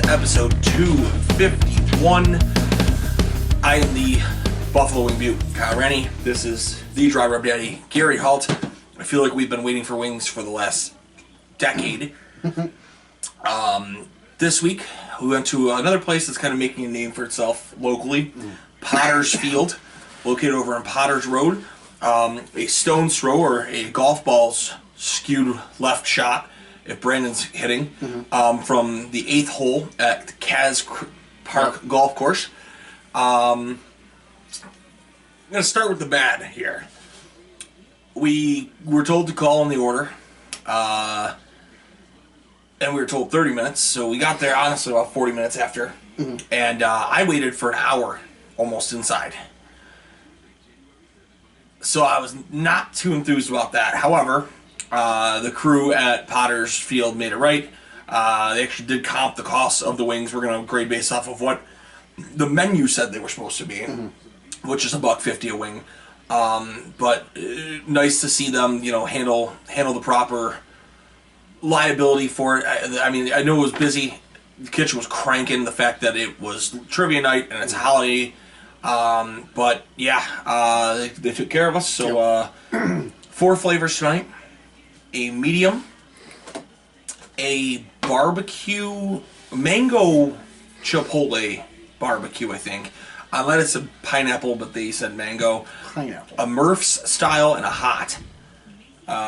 episode 251. I am the Buffalo Wing Butte, Kyle Rennie. This is the Dry Rub Daddy, Gary Halt. I feel like we've been waiting for wings for the last decade. This week, we went to another place that's kind of making a name for itself locally, Potter's Field, located over on Potter's Road. A stone's throw or a golf ball's skewed left shot, if Brandon's hitting, from the 8th hole at the Caz Park golf course. I'm going to start with the bad here. We were told to call in the order, and we were told 30 minutes, so we got there, honestly, about 40 minutes after, and I waited for an hour almost inside. So I was not too enthused about that. However, the crew at Potter's Field made it right. They actually did comp the cost of the wings. We're going to grade based off of what the menu said they were supposed to be, which is $1.50 a wing. But nice to see them, handle the proper liability for it. I mean, I know it was busy. The kitchen was cranking. The fact that it was trivia night and it's a holiday. But yeah, they took care of us. So 4 flavors tonight: a medium, a barbecue mango chipotle barbecue, I think. I let it say pineapple, but they said mango. Pineapple. A Murph's style and a hot.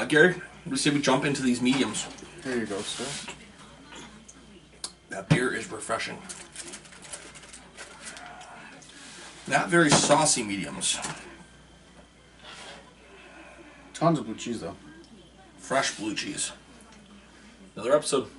Gary, we say we jump into these mediums. There you go, sir. That beer is refreshing. Not very saucy mediums. Tons of blue cheese, though. Fresh blue cheese. Another episode.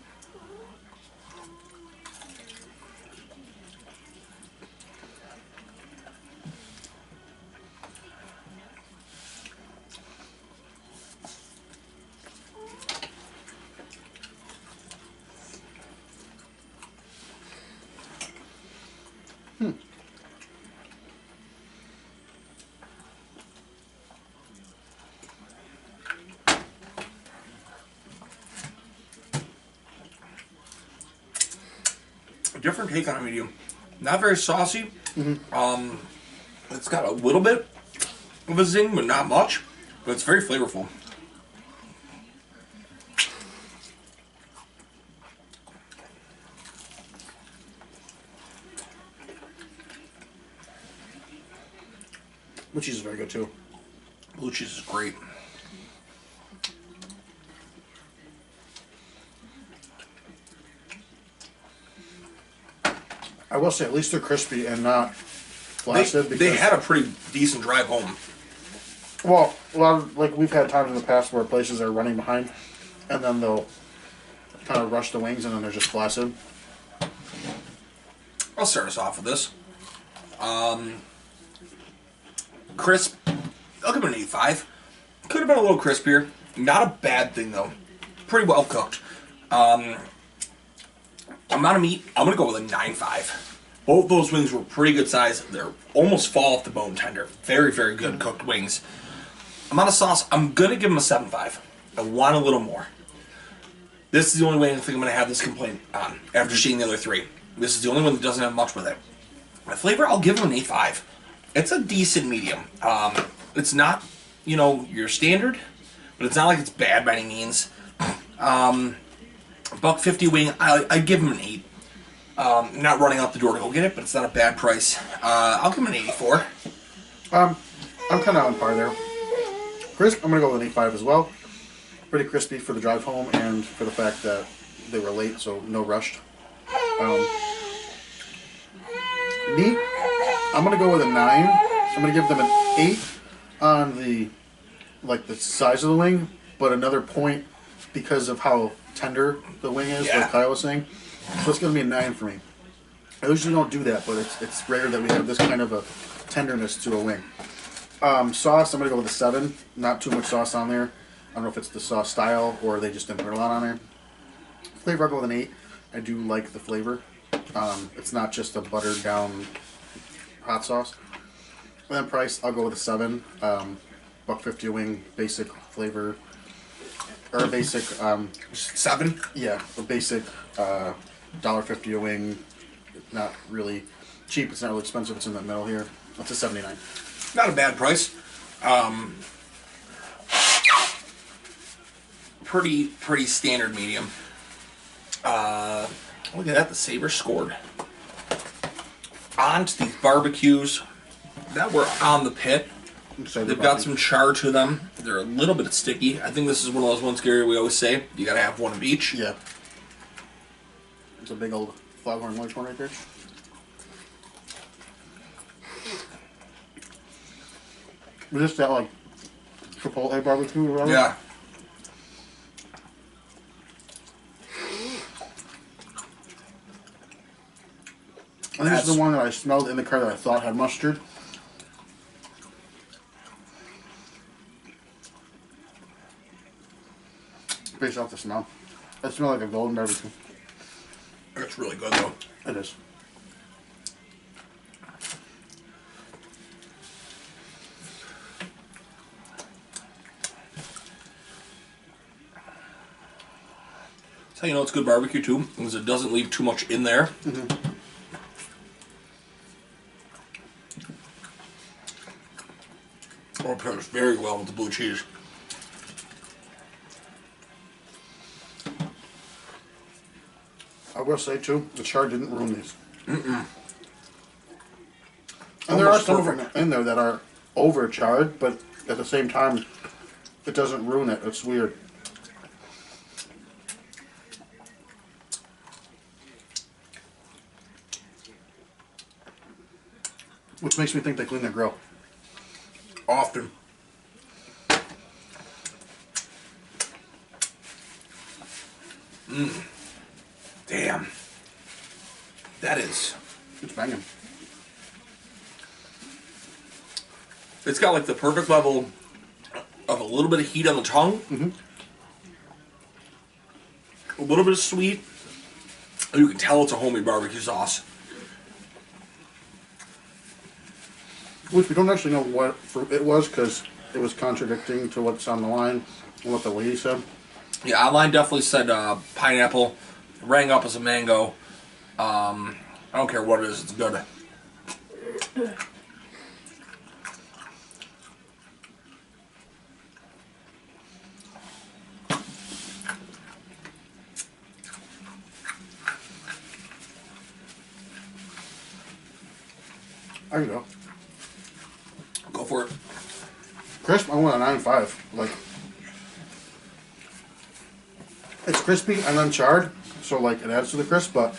Different take on a medium. Not very saucy. It's got a little bit of a zing, but not much. But it's very flavorful. Blue cheese is very good, too. Blue cheese is great. I will say, at least they're crispy and not flaccid. They had a pretty decent drive home. Well, a lot of, we've had times in the past where places are running behind, and then they'll kind of rush the wings, and then they're just flaccid. I'll start us off with this. Crisp. I'll give it an 8.5. Could have been a little crispier. Not a bad thing, though. Pretty well cooked. Amount of meat, I'm going to go with a 9.5. Both those wings were pretty good size. They're almost fall off the bone tender. Very, very good cooked wings. Amount of sauce, I'm going to give them a 7.5. I want a little more. This is the only way I think I'm going to have this complaint on after seeing the other 3. This is the only one that doesn't have much with it. The flavor, I'll give them an 8.5. It's a decent medium. It's not, your standard, but it's not like it's bad by any means. $1.50 wing, I give him an 8. Not running out the door to go get it, but it's not a bad price. I'll give him an 84. I'm kind of on par there. Crisp, I'm going to go with an 8.5 as well. Pretty crispy for the drive home and for the fact that they were late, so no rushed. Meat, I'm going to go with a 9. So I'm going to give them an 8 on the size of the wing, but another point because of how tender the wing is, like Kyle was saying. So it's going to be a 9 for me. I usually don't do that, but it's rare that we have this kind of a tenderness to a wing. Sauce, I'm going to go with a 7. Not too much sauce on there. I don't know if it's the sauce style or they just didn't put a lot on there. Flavor, I'll go with an 8. I do like the flavor. It's not just a buttered down hot sauce. And then price, I'll go with a 7. $1.50 a wing, basic flavor. Or a basic, 7? yeah, a basic $1.50 a wing. Not really cheap. It's not really expensive. It's in the middle here. That's a 79. Not a bad price. Pretty standard medium. Look at that. The Sabre scored. On to these barbecues that were on the pit. They've got some char to them. They're a little bit sticky. I think this is one of those ones, Gary, we always say, you gotta have one of each. Yeah. It's a big old Foghorn Leghorn right there. Was this that, like, Chipotle barbecue or whatever? Yeah. And this is the one that I smelled in the car that I thought had mustard. Based off the smell. That smells like a golden barbecue. It's really good, though. It is. That's how you know it's good barbecue, too, because it doesn't leave too much in there. Mm-hmm. Oh, it pairs very well with the blue cheese. I will say, too, the char didn't ruin these. And there are some in there that are overcharred, but at the same time, it doesn't ruin it. It's weird. Which makes me think they clean their grill. Often. Damn. That is. It's banging. It's got like the perfect level of a little bit of heat on the tongue. Mm-hmm. A little bit of sweet. You can tell it's a homemade barbecue sauce. Which we don't actually know what fruit it was because it was contradicting to what's on the line and what the lady said. Yeah, online definitely said pineapple. Rang up as a mango. I don't care what it is, it's good. There you go. Go for it. Crisp, I want a 9.5. Like, it's crispy and uncharred, so like it adds to the crisp, but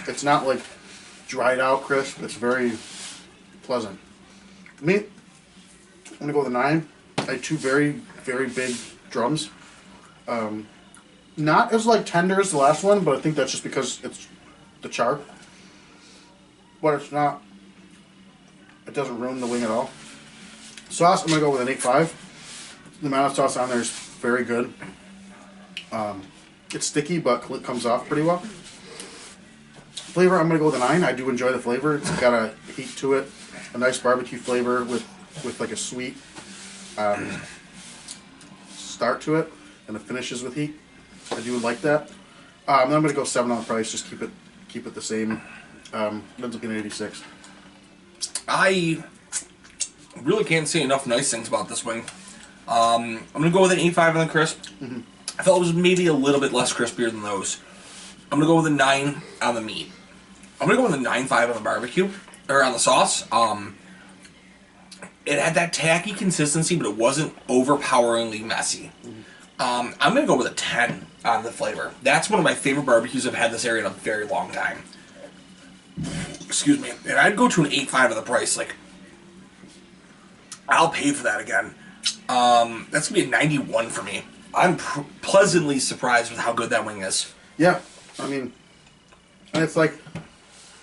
it's not like dried out crisp. It's very pleasant. Me, I'm gonna go with a 9. I had two very, very big drums. Not as like tender as the last one, but I think that's just because it's the char. But it's not. It doesn't ruin the wing at all. Sauce, I'm gonna go with an 8.5. The amount of sauce on there is very good. It's sticky, but it comes off pretty well. Flavor, I'm gonna go with a 9. I do enjoy the flavor. It's got a heat to it, a nice barbecue flavor with like a sweet start to it, and it finishes with heat. I do like that. Then I'm gonna go 7 on the price. Just keep it the same. Ends up being 86. I really can't say enough nice things about this wing. I'm gonna go with an 8.5 on the crisp. Mm-hmm. I felt it was maybe a little bit less crispier than those. I'm gonna go with a 9 on the meat. I'm gonna go with a 9.5 on the barbecue or on the sauce. It had that tacky consistency, but it wasn't overpoweringly messy. I'm gonna go with a 10 on the flavor. That's one of my favorite barbecues I've had this area in a very long time. Excuse me. And I'd go to an 8.5 of the price. Like, I'll pay for that again. That's gonna be a 91 for me. I'm pleasantly surprised with how good that wing is. Yeah, I mean, and it's like,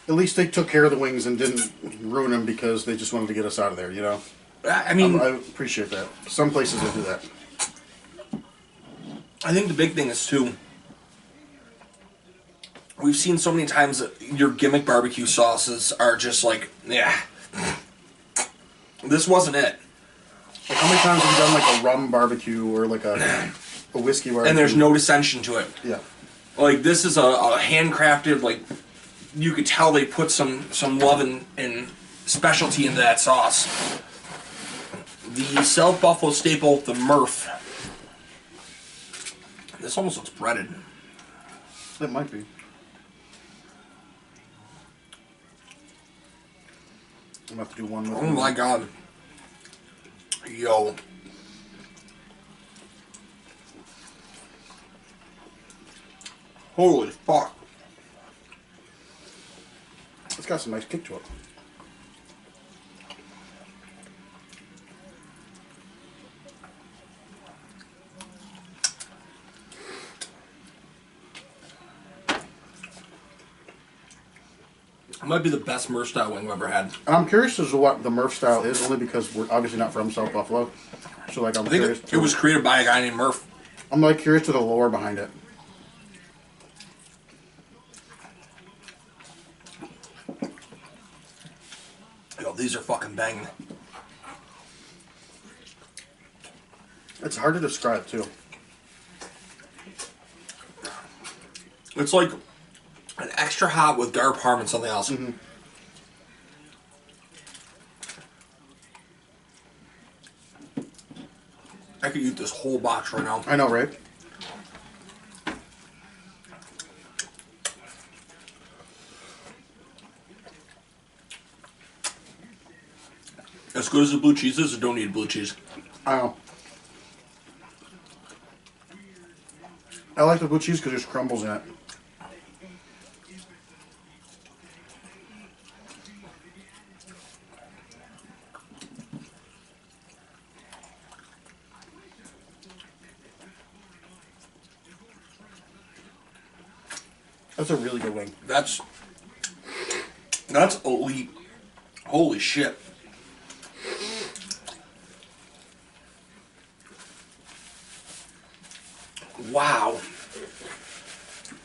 at least they took care of the wings and didn't ruin them because they just wanted to get us out of there, you know? I mean, I appreciate that. Some places will do that. I think the big thing is, too, we've seen so many times that your gimmick barbecue sauces are just like, yeah. This wasn't it. Like, how many times have you done like a rum barbecue or like a whiskey barbecue? And there's no dissension to it. Yeah. Like this is a handcrafted, like you could tell they put some love and specialty into that sauce. The South Buffalo staple, the Murph. This almost looks breaded. It might be. I'm gonna have to do one with Oh my god. Yo. Holy fuck. It's got some nice kick to it. It might be the best Murph style wing I've ever had. And I'm curious as to what the Murph style is, only because we're obviously not from South Buffalo. So like I'm I think curious. it was created by a guy named Murph. I'm like curious to the lore behind it. Yo, these are fucking banging. It's hard to describe too. It's like an extra hot with gar parm and something else. Mm-hmm. I could eat this whole box right now. I know, right? As good as the blue cheese is, I don't need blue cheese. I know. I like the blue cheese because there's crumbles in it. That's a really good wing. That's elite. Holy shit. Wow.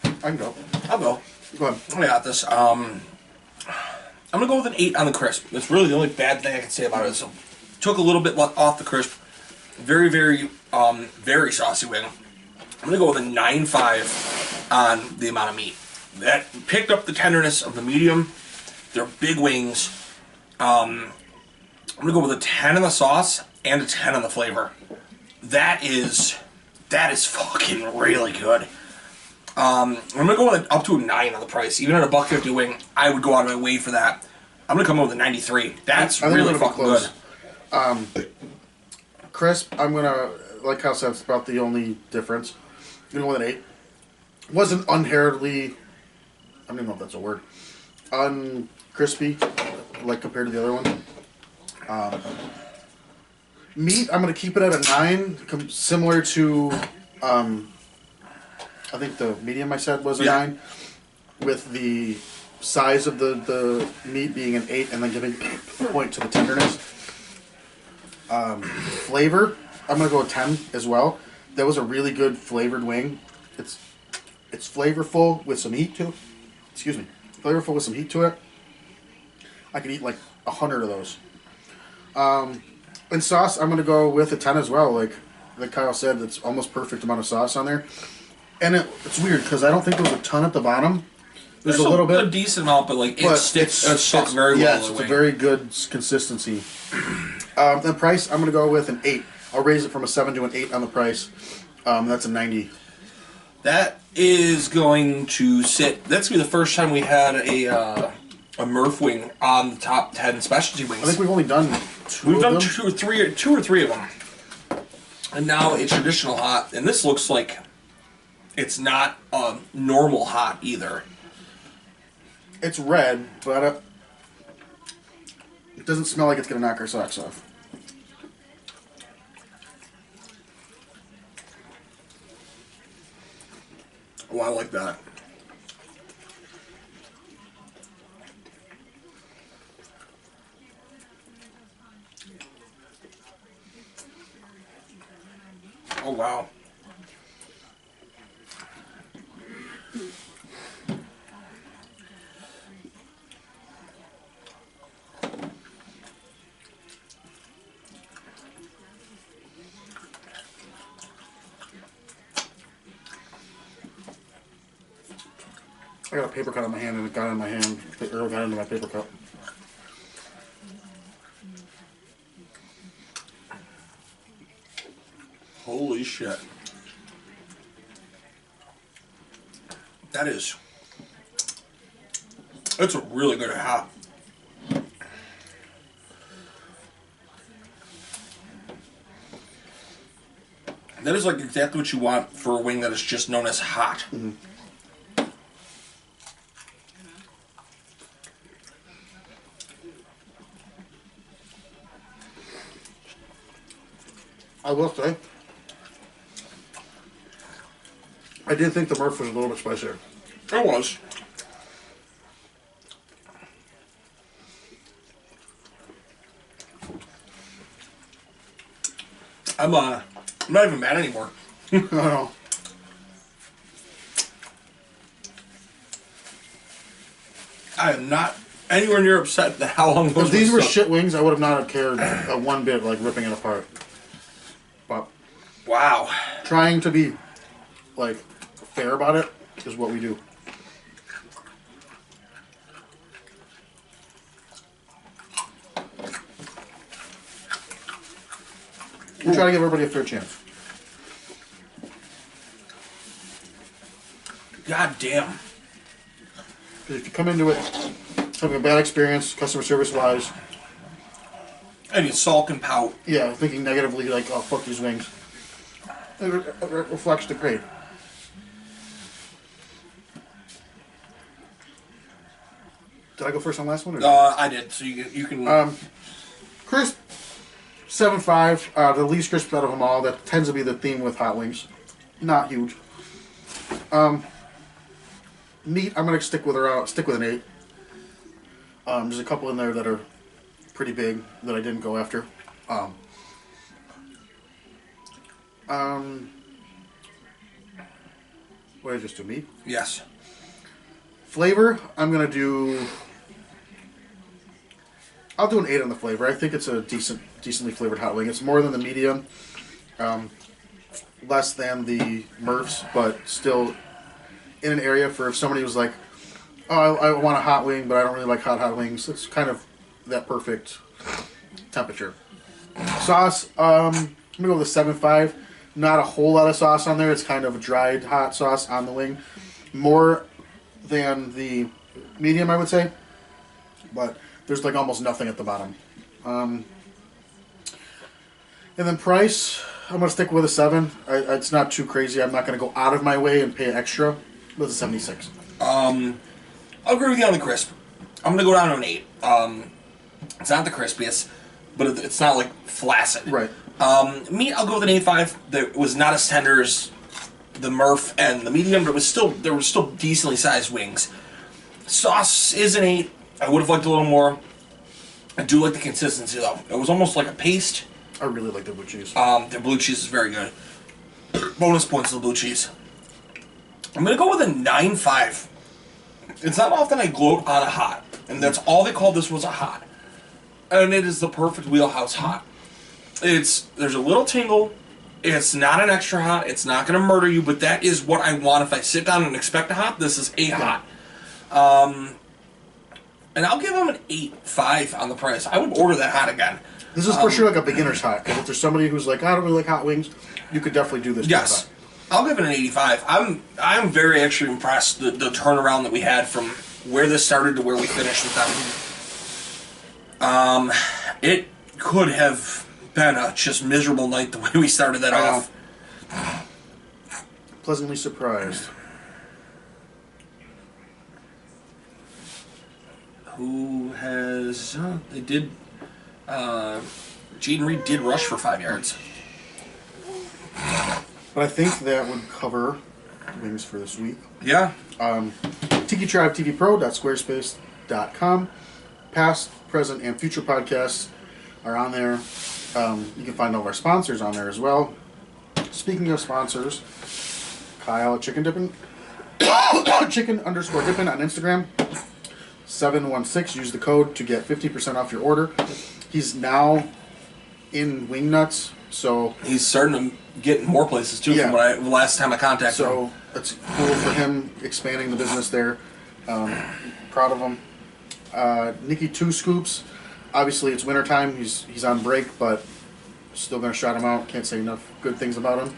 I can go. I'll go. Go ahead. I got this. I'm gonna go with an 8 on the crisp. That's really the only bad thing I can say about it. So, took a little bit off the crisp. Very, very, very saucy wing. I'm gonna go with a 9.5 on the amount of meat. That picked up the tenderness of the medium. They're big wings. I'm gonna go with a 10 on the sauce and a 10 on the flavor. That is fucking really good. I'm gonna go with up to a 9 on the price. Even at a $1.50 wing, I would go out of my way for that. I'm gonna come up with a 93. That's really fucking good. Crisp, I'm gonna, like Kyle said, it's about the only difference. I'm gonna go with an 8. Wasn't unheraldly, I don't even know if that's a word, uncrispy, like compared to the other one. Meat, I'm gonna keep it at a 9, similar to, I think the medium I said was a 9, with the size of the meat being an 8, and then giving a point to the tenderness. Flavor, I'm gonna go with 10 as well. That was a really good flavored wing. It's flavorful with some heat to it. Excuse me, flavorful with some heat to it. I could eat like 100 of those. And sauce, I'm gonna go with a 10 as well. Like Kyle said, it's almost perfect amount of sauce on there. And it's weird because I don't think there's a ton at the bottom. There's a little bit, a decent amount, but like it sticks very well. Yeah, it's a very good consistency. The price, I'm gonna go with an 8. I'll raise it from a 7 to an 8 on the price. That's a 90. That is going to sit. That's gonna be the first time we had a Murph wing on the top 10 specialty wings. I think we've only done two or three of them, and now a traditional hot. And this looks like it's not a normal hot either. It's red, but it doesn't smell like it's gonna knock our socks off. Oh, I like that. Oh, wow. I got a paper cut on my hand and it got in my hand, or got into my paper cup. Holy shit. That's a really good hot. That is like exactly what you want for a wing that is just known as hot. Mm-hmm. I will say, I did think the Murph was a little bit spicier. It was. I'm not even mad anymore. No. I am not anywhere near upset at how long those If these were stuck. shit wings, I would have not have cared one bit, like ripping it apart. But Wow. trying to be like fair about it is what we do. We try to give everybody a fair chance. God damn. Because if you come into it having a bad experience, customer service wise, And you sulk and pout. yeah, thinking negatively, like, oh, fuck these wings, it reflects the grade. Did I go first on last one? Or I did, so you can. crisp, 7.5, the least crisp out of them all. That tends to be the theme with hot wings. Not huge. Meat, I'm gonna stick with an 8. There's a couple in there that are pretty big that I didn't go after. What did I just do? Meat? Yes. Flavor, I'll do an 8 on the flavor. I think it's a decently flavored hot wing. It's more than the medium, less than the Murphs, but still in an area for if somebody was like, oh, I want a hot wing, but I don't really like hot wings. It's kind of that perfect temperature. Sauce, I'm going to go with a 7.5. Not a whole lot of sauce on there. It's kind of a dried hot sauce on the wing. More than the medium, I would say. But there's like almost nothing at the bottom. And then price, I'm going to stick with a 7. It's not too crazy. I'm not going to go out of my way and pay extra. But it's a 76. I'll agree with you on the crisp. I'm gonna go down to an 8. It's not the crispiest, but it's not like flaccid. Right. Meat, I'll go with an 8.5. That was not as tender as the Murph and the medium, but there were still decently sized wings. Sauce is an 8. I would have liked a little more. I do like the consistency though. It was almost like a paste. I really like the blue cheese. Their blue cheese is very good. Bonus points to the blue cheese. I'm gonna go with a 9.5. It's not often I gloat on a hot, and that's all they called this was a hot. And it is the perfect wheelhouse hot. There's a little tingle. It's not an extra hot. It's not gonna murder you, but that is what I want. If I sit down and expect a hot, this is a hot. And I'll give them an 8.5 on the price. I would order that hot again. This is for sure like a beginner's hot. Because if there's somebody who's like, I don't really like hot wings, you could definitely do this. Yes. I'll give it an 85. I'm very actually impressed the turnaround that we had from where this started to where we finished with them. It could have been a just miserable night the way we started that off. Pleasantly surprised. Who has... they did... Jaden Reed did rush for 5 yards. But I think that would cover wings for this week. Yeah. TikiTribeTVPro.squarespace.com. Past, present, and future podcasts are on there. You can find all of our sponsors on there as well. Speaking of sponsors, Kyle at Chicken Dippin', Chicken_Dippin' on Instagram. 716. Use the code to get 50% off your order. He's now in Wingnuts, so He's starting to get more places too Yeah. from the last time I contacted him. so it's cool for him expanding the business there. Proud of him. Nikki 2 scoops. Obviously, it's wintertime. He's on break, but still going to shout him out. Can't say enough good things about him.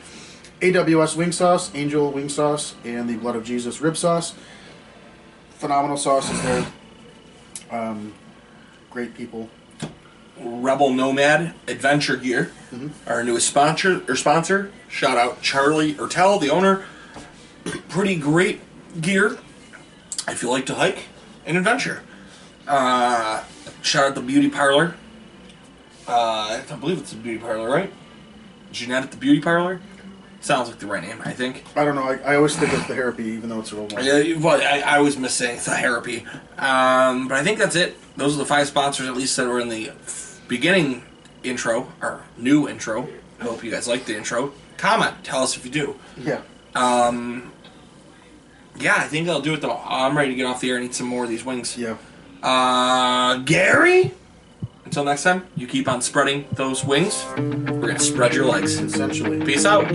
AWS wing sauce, Angel wing sauce, and the Blood of Jesus rib sauce. Phenomenal sauces there. Great people. Rebel Nomad Adventure Gear, our newest sponsor. Shout out Charlie Ertel, the owner. Pretty great gear if you like to hike and adventure. Shout out the beauty parlor. I believe it's a beauty parlor, right? Jeanette at the beauty parlor. Sounds like the right name, I think. I don't know. I always think it's the therapy, even though it's a robot. Yeah, well, I always miss saying therapy. But I think that's it. Those are the 5 sponsors, at least, that were in the beginning intro, or new intro. I hope you guys like the intro. Comment. Tell us if you do. Yeah. Yeah, I think that'll do it, though. I'm ready to get off the air and eat some more of these wings. Yeah. Gary? Until next time, you keep on spreading those wings. We're going to spread your legs. Essentially. Peace out.